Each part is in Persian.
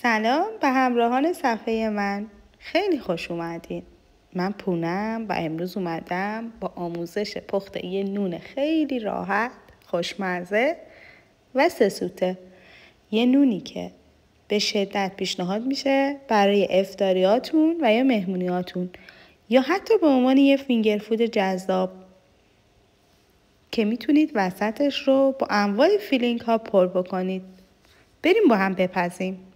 سلام به همراهان صفحه من. خیلی خوش اومدین. من پونم و امروز اومدم با آموزش پخت یه نون خیلی راحت، خوشمزه و سسوته. یه نونی که به شدت پیشنهاد میشه برای افطاریاتون و یا مهمونیاتون یا حتی به عنوان یه فینگر فود جذاب که میتونید وسطش رو با انواع فیلینگ ها پر بکنید. بریم با هم بپزیم.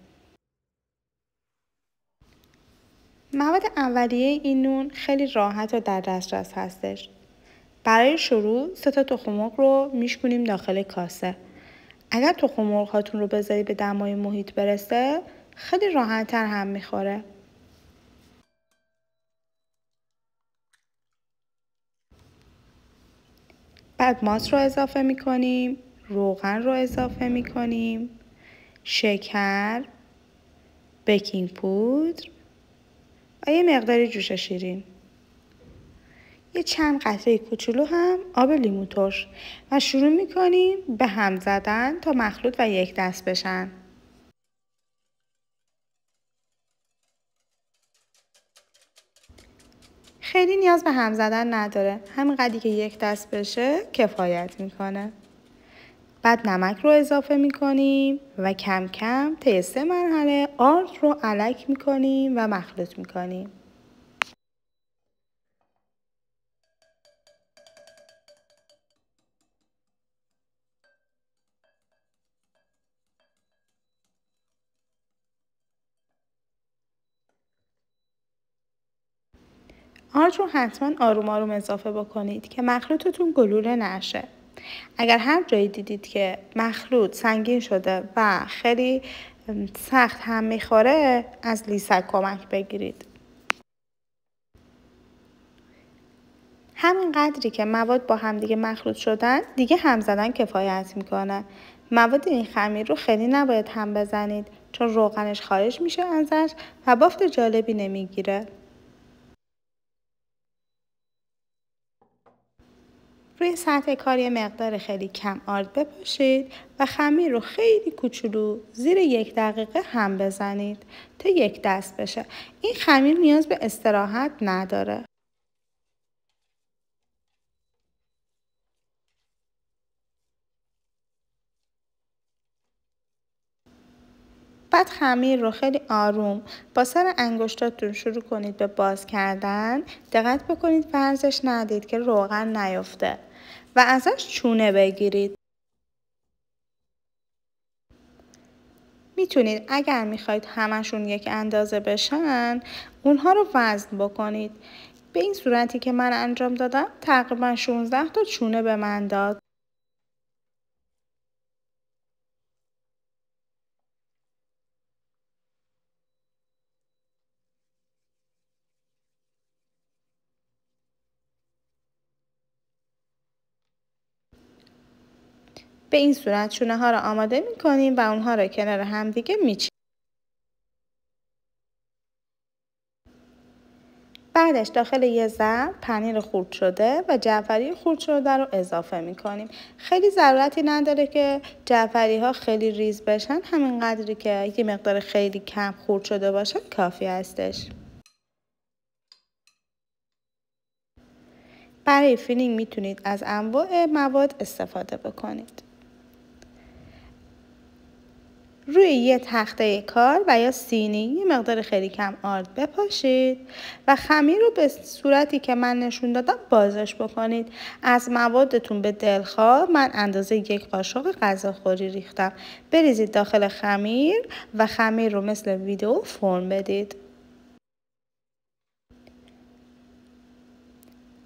مواد اولیه این نون خیلی راحت و در دسترس هستش. برای شروع 3 تا تخم مرغ رو میشکنیم داخل کاسه. اگر تخم مرغ هاتون رو بذارید به دمای محیط برسه خیلی راحت تر هم میخوره. بعد ماست رو اضافه میکنیم، روغن رو اضافه میکنیم، شکر، بیکینگ پودر و یه مقداری جوش شیرین. یه چند قطره کوچولو هم آب لیمو ترش و شروع میکنیم به هم زدن تا مخلوط و یک دست بشن. خیلی نیاز به هم زدن نداره، همین قدری که یک دست بشه کفایت میکنه. بعد نمک رو اضافه میکنیم و کم کم طی 3 مرحله آرد رو الک میکنیم و مخلوط میکنیم. آرد رو حتما آروم آروم اضافه بکنید که مخلوطتون گلوله نشه. اگر هر جایی دیدید که مخلوط سنگین شده و خیلی سخت هم میخوره از لیسک کمک بگیرید. همین قدری که مواد با هم دیگه مخلوط شدن دیگه هم زدن کفایت میکنه. مواد این خمیر رو خیلی نباید هم بزنید چون روغنش خارج میشه ازش و بافت جالبی نمیگیره. روی سطح کار یه مقدار خیلی کم آرد بپاشید و خمیر رو خیلی کوچولو زیر 1 دقیقه هم بزنید تا یک دست بشه. این خمیر نیاز به استراحت نداره. بعد خمیر رو خیلی آروم با سر انگشتاتون شروع کنید به باز کردن. دقت بکنید فرزش ندید که روغن نیفته و ازش چونه بگیرید. میتونید اگر میخواید همشون یک اندازه بشن اونها رو وزن بکنید. به این صورتی که من انجام دادم تقریبا 16 تا چونه به من داد. به این صورت چونه ها رو آماده میکنیم و اونها رو کنار هم دیگه میچینیم. بعدش داخل یه ظرف پنیر خرد شده و جعفری خرد شده رو اضافه میکنیم. خیلی ضرورتی نداره که جعفری ها خیلی ریز بشن، همین قدری که یه مقدار خیلی کم خرد شده باشن کافی هستش. برای فیلینگ میتونید از انواع مواد استفاده بکنید. روی یه تخته کار و یا سینی یه مقدار خیلی کم آرد بپاشید و خمیر رو به صورتی که من نشون دادم بازش بکنید. از موادتون به دلخواه من اندازه 1 قاشق غذاخوری ریختم. بریزید داخل خمیر و خمیر رو مثل ویدئو فرم بدید.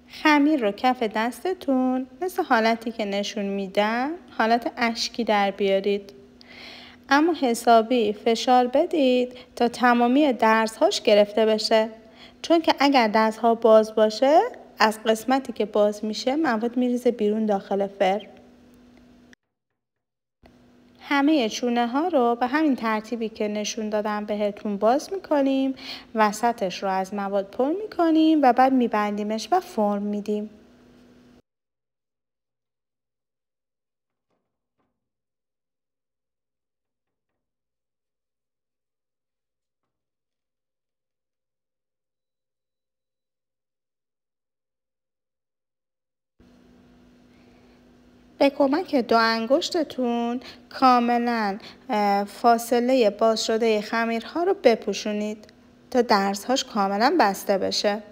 خمیر رو کف دستتون مثل حالتی که نشون میدم حالت اشکی در بیارید. اما حسابی فشار بدید تا تمامی درزهاش گرفته بشه، چون که اگر درزها باز باشه از قسمتی که باز میشه مواد میریزه بیرون داخل فرم. همه چونه ها رو به همین ترتیبی که نشون دادم بهتون باز میکنیم، وسطش رو از مواد پر میکنیم و بعد میبندیمش و فرم میدیم. به کمک 2 انگشتتون کاملا فاصله باز شده خمیرها رو بپوشونید تا درزهاش کاملا بسته بشه.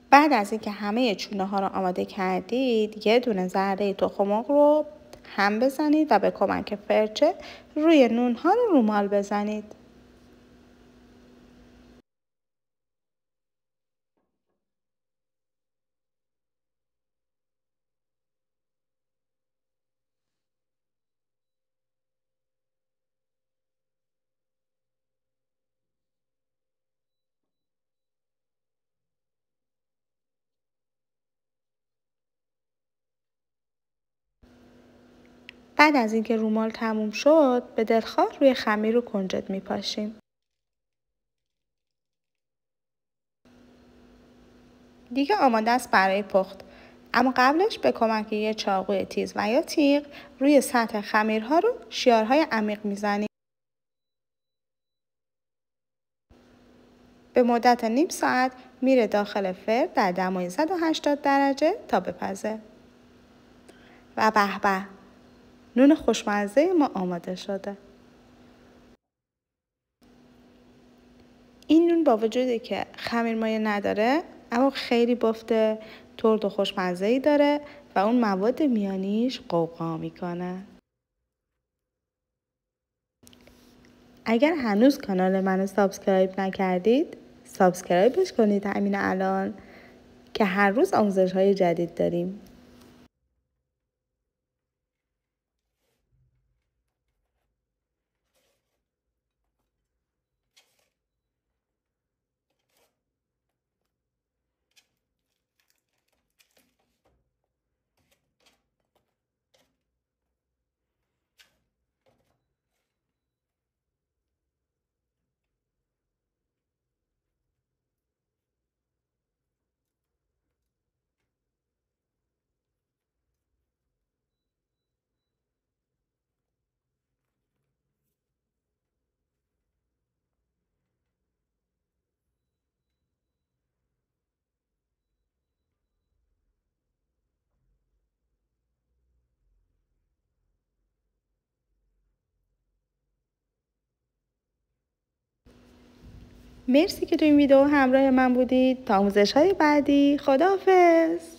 بعد از اینکه همه چونه ها رو آماده کردید، یه دونه ذره تخم مرغ رو هم بزنید و به کمک فرچه روی نون ها رو رومال بزنید. بعد از اینکه رومال تموم شد، به دلخواه روی خمیر و کنجد میپاشیم. دیگه آماده است برای پخت. اما قبلش به کمک یه چاقوی تیز و یا تیغ روی سطح خمیرها رو شیارهای عمیق میزنیم. به مدت نیم ساعت میره داخل فرن در دمای 180 درجه تا بپزه. و به به، نون خوشمزه ما آماده شده. این نون با وجودی که خمیر مایه نداره اما خیلی بافت ترد و خوشمزه‌ای داره و اون مواد میانیش قوقا میکنه. اگر هنوز کانال منو سابسکرایب نکردید، سابسکرایبش کنید همین الان که هر روز آموزش‌های جدید داریم. مرسی که تو این ویدیو همراه من بودید. تا آموزش‌های بعدی، خداحافظ.